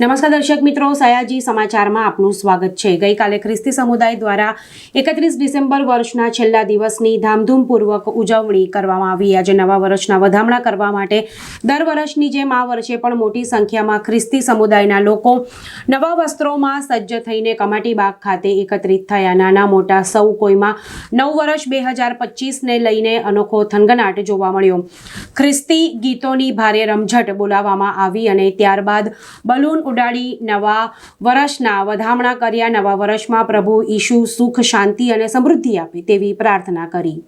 નમસ્કાર દર્શક મિત્રો, સયાજી સમાચારમાં આપનું સ્વાગત છે। ગઈકાલે ખ્રિસ્તી સમુદાય દ્વારા 31 ડિસેમ્બર વર્ષના છેલ્લા દિવસની ધામધૂમપૂર્વક ઉજવણી કરવામાં આવી। આજે નવા વર્ષના વધામણા કરવા માટે દર વર્ષની જેમ આ વર્ષે પણ મોટી સંખ્યામાં ખ્રિસ્તી સમુદાયના લોકો નવા વસ્ત્રોમાં સજ્જ થઈને કમાટી બાગ ખાતે એકત્રિત થયા। નાના મોટા સૌ કોઈમાં નવ વર્ષ 2025ને લઈને અનોખો થનગનાટ જોવા મળ્યો। ખ્રિસ્તી ગીતોની ભારે રમઝટ બોલાવવામાં આવી અને ત્યારબાદ બલૂન ઉડાડી નવા વર્ષના વધામણા કર્યા। નવા વર્ષમાં પ્રભુ ઈસુ સુખ, શાંતિ અને સમૃદ્ધિ આપે તેવી પ્રાર્થના કરી।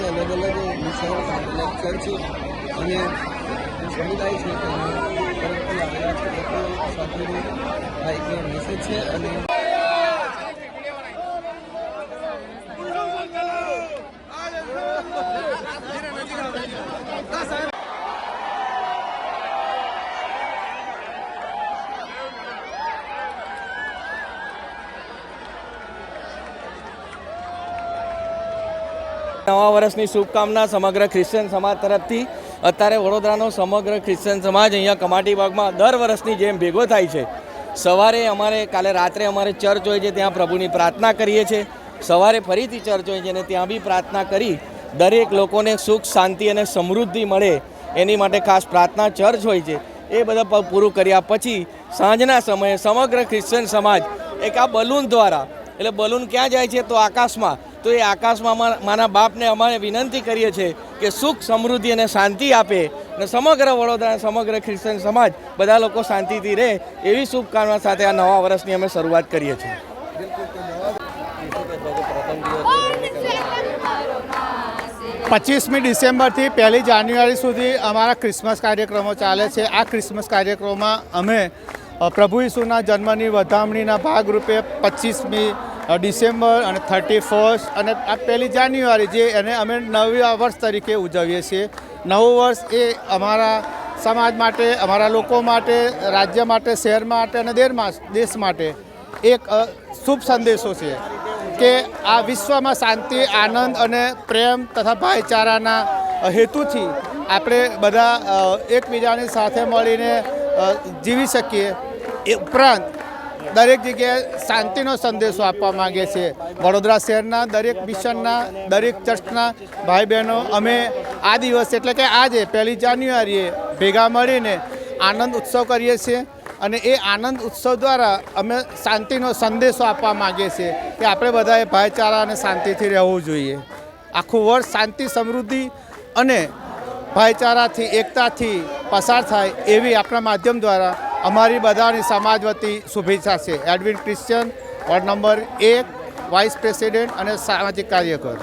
अलग अलग विषयों चर्च અને સમુદાય છે તરફથી આવેલા છે લોકો સાથેનો આ એક મેસેજ છે। અને નવા વર્ષની શુભકામના સમગ્ર ક્રિશ્ચન સમાજ તરફથી। અત્યારે વડોદરાનો સમગ્ર ક્રિશ્ચન સમાજ અહીંયા કમાટી બાગમાં દર વર્ષની જેમ ભેગો થાય છે। સવારે કાલે રાત્રે અમારે ચર્ચ હોય છે, ત્યાં પ્રભુની પ્રાર્થના કરીએ છીએ। સવારે ફરીથી ચર્ચ હોય છે અને ત્યાં બી પ્રાર્થના કરી દરેક લોકોને સુખ, શાંતિ અને સમૃદ્ધિ મળે એની માટે ખાસ પ્રાર્થના ચર્ચ હોય છે। એ બધા પૂરું કર્યા પછી સાંજના સમયે સમગ્ર ક્રિશ્ચન સમાજ એક આ બલૂન દ્વારા, એટલે બલૂન ક્યાં જાય છે તો આકાશમાં, તો એ આકાશમાં માના બાપને અમારે વિનંતી કરીએ છીએ કે સુખ, સમૃદ્ધિ અને શાંતિ આપે અને સમગ્ર વડોદરા, સમગ્ર ખ્રિશ્ચન સમાજ બધા લોકો શાંતિથી રહે એવી શુભકામના સાથે આ નવા વર્ષની અમે શરૂઆત કરીએ છીએ। 25મી ડિસેમ્બરથી 1લી જાન્યુઆરી સુધી અમારા ક્રિસમસ કાર્યક્રમો ચાલે છે। આ ક્રિસમસ કાર્યક્રમમાં અમે પ્રભુ ઈસુના જન્મની વધામણીના ભાગરૂપે 25મી ડિસેમ્બર અને 31 અને આ 1લી જાન્યુઆરી જે એને અમે નવા વર્ષ તરીકે ઉજવીએ છીએ। નવું વર્ષ એ અમારા સમાજ માટે, અમારા લોકો માટે, રાજ્ય માટે, શહેર માટે અને દેશ માટે એક શુભ સંદેશો છે કે આ વિશ્વમાં શાંતિ, આનંદ અને પ્રેમ તથા ભાઈચારાના હેતુથી આપણે બધા એકબીજાની સાથે મળીને જીવી શકીએ। એ ઉપરાંત દરેક જગ્યાએ શાંતિનો સંદેશો આપવા માંગે છે। વડોદરા શહેરના દરેક મિશનના, દરેક ચર્ચના ભાઈ બહેનો અમે આ દિવસ એટલે કે આજે 1લી જાન્યુઆરીએ ભેગા મળીને આનંદ ઉત્સવ કરીએ છીએ। અને એ આનંદ ઉત્સવ દ્વારા અમે શાંતિનો સંદેશો આપવા માગીએ છીએ કે આપણે બધાએ ભાઈચારા અને શાંતિથી રહેવું જોઈએ. આખું વર્ષ શાંતિ, સમૃદ્ધિ અને ભાઈચારાથી, એકતાથી પસાર થાય એવી આપણા માધ્યમ દ્વારા અમારી બધાની સમાજ વતી શુભેચ્છા છે. Edwin Christian, ward number 1, vice president અને સામાજિક કાર્યકર.